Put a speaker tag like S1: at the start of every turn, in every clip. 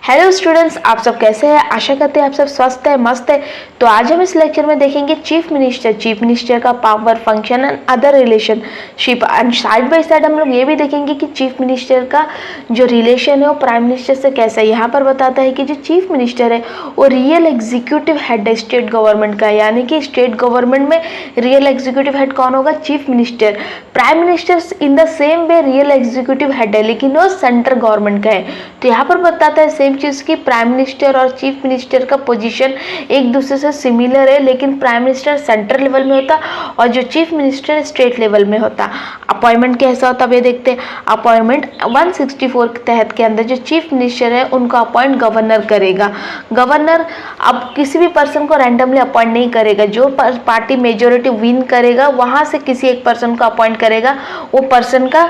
S1: Hello students, आप सब कैसे हैं? आशा करते हैं आप सब स्वस्थ है, मस्त है। तो आज हम इस लेक्चर में देखेंगे चीफ मिनिस्टर का power, function and other relationship. And side by side हम लोग ये भी देखेंगे कि चीफ मिनिस्टर का जो रिलेशन है वो प्राइम मिनिस्टर से कैसा है। यहाँ पर बताता है कि जो चीफ मिनिस्टर है वो रियल एग्जीक्यूटिव हेड है स्टेट गवर्नमेंट का, यानी कि स्टेट गवर्नमेंट में रियल एग्जीक्यूटिव हेड कौन होगा? Chief minister. Prime minister in the same way real executive head है, लेकिन वो सेंट्रल गवर्नमेंट का है। तो यहाँ पर बताता है सेम चीज की प्राइम मिनिस्टर और चीफ मिनिस्टर का पोजीशन एक दूसरे से सिमिलर है, लेकिन प्राइम मिनिस्टर सेंट्रल लेवल में होता और जो चीफ मिनिस्टर स्टेट लेवल में होता। अपॉइंटमेंट कैसा होता है देखते हैं। अपॉइंटमेंट 164 के तहत के अंदर जो चीफ मिनिस्टर है उनको अपॉइंट गवर्नर करेगा। गवर्नर अब किसी भी पर्सन को रैंडमली अपॉइंट नहीं करेगा, जो पार्टी मेजोरिटी विन करेगा वहां से किसी एक पर्सन को अपॉइंट करेगा, वो पर्सन का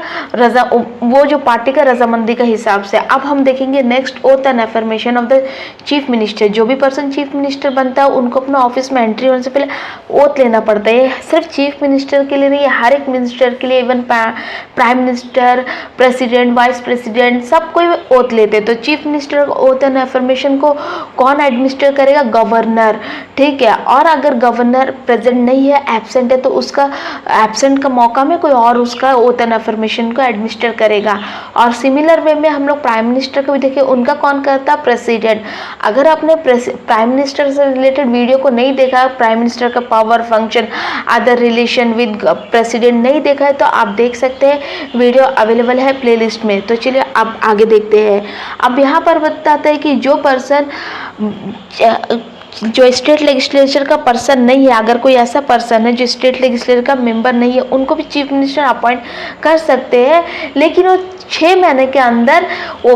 S1: वो जो पार्टी का रजामंदी का हिसाब से। अब हम देखेंगे next oath and affirmation of the chief minister. जो भी पर्सन चीफ मिनिस्टर बनता है उनको अपना ऑफिस में एंट्री होने से पहले ओथ लेना पड़ता है। सिर्फ चीफ मिनिस्टर के लिए नहीं है, हर एक मिनिस्टर के लिए, even prime minister, president, vice president, सब कोई ओथ लेते हैं। तो chief minister oath and affirmation को कौन एडमिनिस्टर करेगा? गवर्नर, ठीक है। और अगर गवर्नर प्रेजेंट नहीं है, एब्सेंट है, तो उसका एब्सेंट का मौका में कोई और उसका ओथ एंड एफर्मेशन को एडमिनिस्टर करेगा। और सिमिलर वे में हम लोग प्राइम मिनिस्टर को भी देखें, उनका कौन करता? प्रेसिडेंट। अगर आपने प्राइम मिनिस्टर से रिलेटेड वीडियो को नहीं देखा, प्राइम मिनिस्टर का power, function, other relation with president नहीं देखा है, तो आप देख सकते हैं, वीडियो अवेलेबल है प्लेलिस्ट में। तो चलिए अब आगे देखते हैं। अब यहाँ पर बताते हैं कि जो पर्सन जो स्टेट लेजिस्लेचर का पर्सन नहीं है, अगर कोई ऐसा पर्सन है जो स्टेट लेजिस्लेचर का मेंबर नहीं है, उनको भी चीफ मिनिस्टर अपॉइंट कर सकते हैं, लेकिन वो 6 महीने के अंदर वो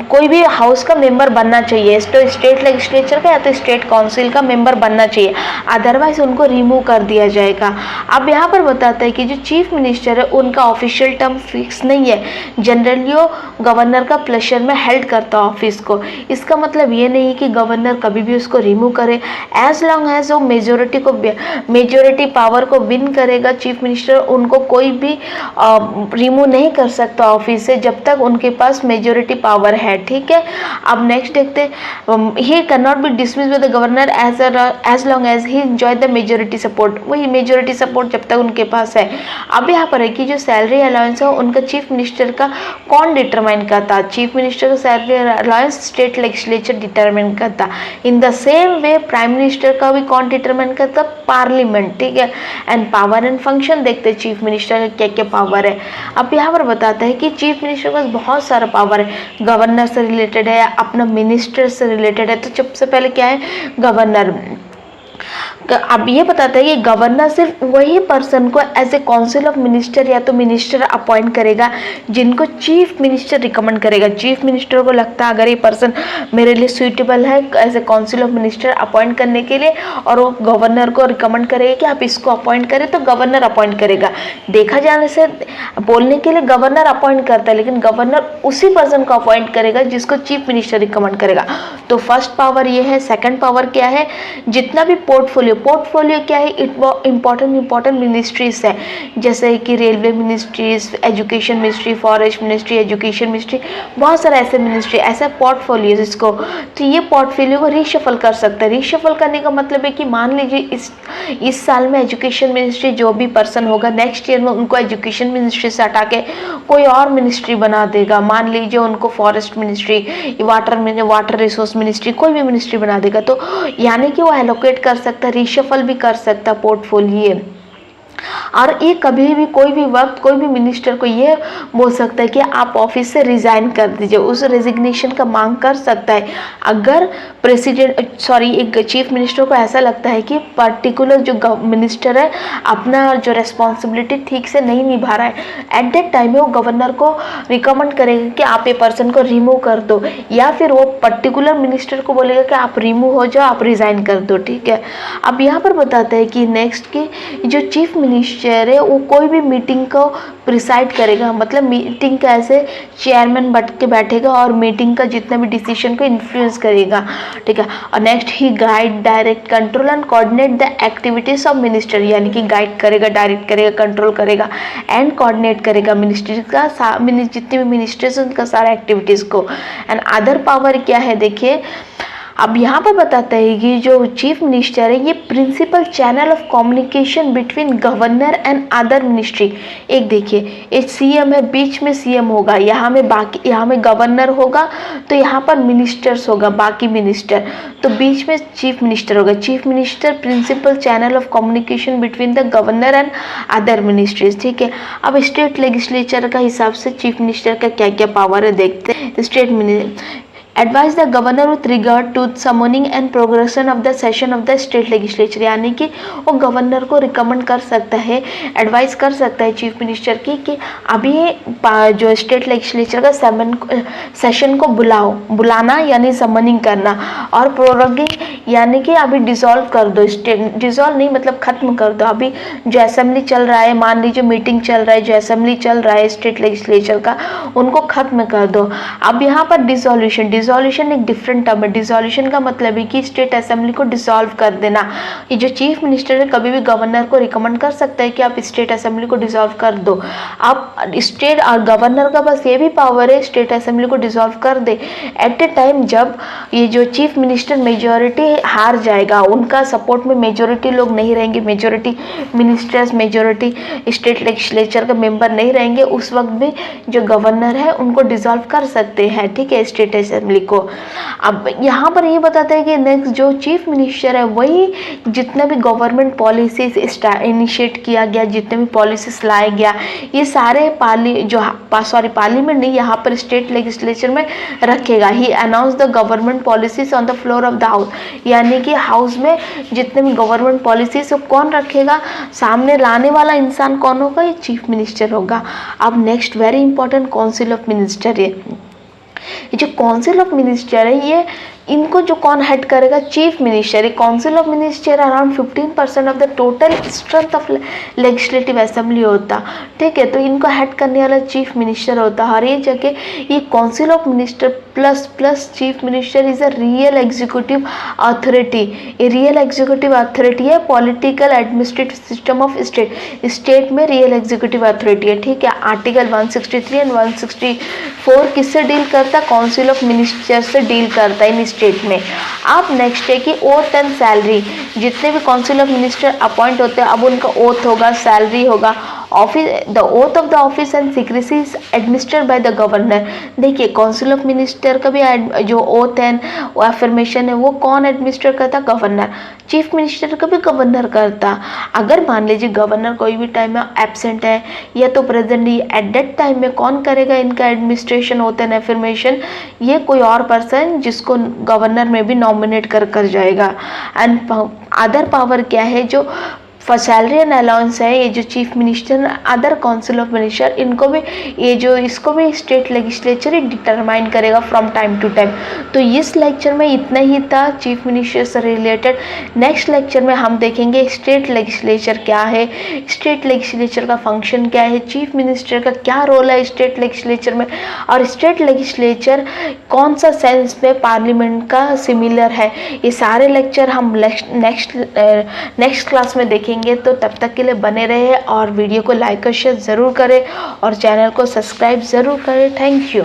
S1: कोई भी हाउस का मेंबर बनना चाहिए। तो स्टेट लेजिस्लेचर का या तो स्टेट काउंसिल का मेंबर बनना चाहिए, अदरवाइज उनको रिमूव कर दिया जाएगा। अब यहाँ पर बताता है कि जो चीफ मिनिस्टर है उनका ऑफिशियल टर्म फिक्स नहीं है, जनरली वो गवर्नर का प्लेजर में हेल्ड करता है ऑफिस को। इसका मतलब ये नहीं कि गवर्नर कभी भी उसको रिमूव करे, एज लॉन्ग एज वो मेजोरिटी पावर को विन करेगा चीफ मिनिस्टर, उनको कोई भी रिमूव नहीं कर सकता ऑफिस से जब तक उनके पास मेजोरिटी पावर है, ठीक है। अब नेक्स्ट देखते हैं, he can not be dismiss with the governor as long as he enjoy the majority support. वही मेजोरिटी सपोर्ट जब तक उनके पास है। अब यहाँ पर है कि जो सैलरी अलाउंस है उनका चीफ मिनिस्टर का कौन डिटरमाइन करता? चीफ मिनिस्टर का salary allowance state legislature determine करता। In the same way prime minister का भी कौन डिटरमाइन करता? पार्लियामेंट, ठीक है। एंड पावर एंड फंक्शन देखते हैं चीफ मिनिस्टर का क्या क्या पावर है। अब यहाँ पर बताता है कि चीफ मिनिस्टर के पास बहुत सारा पावर है, गवर्नर से रिलेटेड है, अपना मिनिस्टर से रिलेटेड है। तो सबसे पहले क्या है? गवर्नर। अब ये बताता है कि गवर्नर सिर्फ वही पर्सन को as a council of minister या तो मिनिस्टर अपॉइंट करेगा जिनको चीफ मिनिस्टर रिकमेंड करेगा। चीफ मिनिस्टर को लगता है अगर ये पर्सन मेरे लिए सुइटेबल है as a council of minister appoint करने के लिए, और वो गवर्नर को रिकमेंड करेगा कि आप इसको अपॉइंट करें, तो गवर्नर अपॉइंट करेगा। देखा जाने से बोलने के लिए गवर्नर अपॉइंट करता है, लेकिन गवर्नर उसी पर्सन को अपॉइंट करेगा जिसको चीफ मिनिस्टर रिकमेंड करेगा। तो फर्स्ट पावर ये है। सेकंड पावर क्या है? जितना भी पोर्टफोलियो क्या है? इंपॉर्टेंट मिनिस्ट्रीज है, जैसे कि railway ministries, education ministry, forest ministry, education ministry, बहुत सारे ऐसे मिनिस्ट्री, ऐसा पोर्टफोलियो इसको। तो ये पोर्टफोलियो को रीशफल कर सकता है। रीशफल करने का मतलब है कि मान लीजिए इस साल में एजुकेशन मिनिस्ट्री जो भी पर्सन होगा, नेक्स्ट ईयर में उनको एजुकेशन मिनिस्ट्री से हटा के कोई और मिनिस्ट्री बना देगा। मान लीजिए उनको forest ministry, water resource ministry, कोई भी मिनिस्ट्री बना देगा। तो यानी कि वो एलोकेट कर सकता है, रीशफल भी कर सकता पोर्टफोलियो। और ये कभी भी कोई भी वक्त कोई भी मिनिस्टर को ये बोल सकता है कि आप ऑफिस से रिजाइन कर दीजिए, उस रेजिग्नेशन का मांग कर सकता है। अगर एक चीफ मिनिस्टर को ऐसा लगता है कि पर्टिकुलर जो मिनिस्टर है अपना जो रेस्पॉन्सिबिलिटी ठीक से नहीं निभा रहा है, एट दैट टाइम में वो गवर्नर को रिकमेंड करेगा कि आप ये पर्सन को रिमूव कर दो, या फिर वो पर्टिकुलर मिनिस्टर को बोलेगा कि आप रिमूव हो जाओ, आप रिजाइन कर दो, ठीक है। अब यहाँ पर बताते हैं कि नेक्स्ट की जो चीफ मिनिस्टर है वो कोई भी मीटिंग को प्रिसाइड करेगा, मतलब मीटिंग का ऐसे चेयरमैन बट के बैठेगा और मीटिंग का जितना भी डिसीजन को इन्फ्लुएंस करेगा, ठीक है। और next he guide, direct, control and coordinate the activities of minister, यानी कि गाइड करेगा, डायरेक्ट करेगा, कंट्रोल करेगा एंड कोऑर्डिनेट करेगा मिनिस्ट्री का जितने भी मिनिस्टर्स हैं उनका सारा एक्टिविटीज़ को। एंड अदर पावर क्या है देखिए, अब यहाँ पर बताता है कि जो चीफ मिनिस्टर है ये principal channel of communication between governor and other ministry. एक देखिए एक सीएम है, बीच में सीएम होगा, यहाँ में गवर्नर होगा, तो यहाँ पर मिनिस्टर्स होगा, बाकी मिनिस्टर, तो बीच में चीफ मिनिस्टर होगा। Chief minister principal channel of communication between the governor and other ministries, ठीक है। अब स्टेट लेजिस्लेचर का हिसाब से चीफ मिनिस्टर का क्या क्या पावर है देखते हैं। State advise the governor with regard to summoning and progression of the session of the state legislature, यानी कि वो गवर्नर को रिकमेंड कर सकता है, एडवाइस कर सकता है चीफ मिनिस्टर की कि अभी जो स्टेट लेजिस्लेचर का सेशन को बुलाना यानी समनिंग करना, और प्रोरोगिंग यानी कि अभी डिसॉल्व कर दो, डिसॉल्व नहीं मतलब खत्म कर दो, अभी जो असेंबली चल रहा है, मान लीजिए मीटिंग चल रहा है, जो असेंबली चल रहा है स्टेट लेजिस्लेचर का, उनको खत्म कर दो। अब यहाँ पर डिसॉल्यूशन एक डिफरेंट टर्म है। डिसॉल्यूशन का मतलब है कि स्टेट असेंबली को डिसॉल्व कर देना। ये जो चीफ मिनिस्टर है कभी भी गवर्नर को रिकमेंड कर सकता है कि आप स्टेट असेंबली को डिसॉल्व कर दो। आप स्टेट और गवर्नर का बस ये भी पावर है स्टेट असेंबली को डिसॉल्व कर दे एट ए टाइम जब ये जो चीफ मिनिस्टर मेजोरिटी हार जाएगा, उनका सपोर्ट में मेजोरिटी लोग नहीं रहेंगे, majority ministers, majority state legislature का मेंबर नहीं रहेंगे, उस वक्त भी जो गवर्नर है उनको डिसॉल्व कर सकते हैं, ठीक है, स्टेट असेंबली को। अब यहाँ पर ये बताते हैं कि नेक्स्ट जो चीफ मिनिस्टर है वही जितना भी गवर्नमेंट पॉलिसीज इनिशिएट किया गया, जितने भी पॉलिसीज लाया गया, ये सारे पार्लियामेंट नहीं, यहाँ पर स्टेट लेजिस्लेचर में रखेगा। He announce the government policies on the floor of the house, यानी कि हाउस में जितने भी गवर्नमेंट पॉलिसीज कौन रखेगा, सामने लाने वाला इंसान कौन होगा, ये चीफ मिनिस्टर होगा। अब next very important council of minister है। ये जो काउंसिल ऑफ मिनिस्टर है ये इनको जो कौन हेड करेगा, chief minister. Council of minister around 15% of the total strength of legislative assembly होता, ठीक है, तो इनको हेड करने वाला चीफ मिनिस्टर होता है। और ये जगह ये council of minister plus chief minister is a real executive authority. ये रियल एग्जीक्यूटिव अथॉरिटी है, political administrative system of state में रियल एग्जीक्यूटिव अथॉरिटी है, ठीक है। आर्टिकल 163 एंड 164 किससे डील करता, काउंसिल ऑफ मिनिस्टर से डील करता है स्टेट में। अब नेक्स्ट है कि ओथ एंड सैलरी, जितने भी काउंसिल ऑफ मिनिस्टर अपॉइंट होते हैं अब उनका ओथ होगा, सैलरी होगा। Office the oath of the office and secrecy is administered by the governor. देखिए काउंसिल ऑफ मिनिस्टर का भी जो ओथ एंड एफर्मेशन है वो कौन एडमिनिस्टर करता, गवर्नर। चीफ मिनिस्टर का भी गवर्नर करता। अगर मान लीजिए गवर्नर कोई भी टाइम में एब्सेंट है या तो present he, at that time में कौन करेगा इनका एडमिनिस्ट्रेशन, ओथ एंड एफर्मेशन, ये कोई और पर्सन जिसको गवर्नर में भी नॉमिनेट कर जाएगा। एंड अदर पावर क्या है, जो फॉर सैलरी एंड अलाउंस है, ये जो chief minister other council of minister इनको भी इसको भी स्टेट लेजिस्लेचर ही डिटरमाइन करेगा फ्रॉम टाइम टू टाइम। तो इस लेक्चर में इतना ही था चीफ मिनिस्टर से रिलेटेड। नेक्स्ट लेक्चर में हम देखेंगे स्टेट लेजिस्लेचर क्या है, स्टेट लेजिस्लेचर का फंक्शन क्या है, चीफ मिनिस्टर का क्या रोल है स्टेट लेजिस्लेचर में, और स्टेट लेजिस्लेचर कौन सा सेंस में पार्लियामेंट का सिमिलर है। ये सारे लेक्चर हम नेक्स्ट क्लास में देखेंगे। तो तब तक के लिए बने रहे और वीडियो को लाइक और शेयर ज़रूर करें और चैनल को सब्सक्राइब ज़रूर करें। Thank you.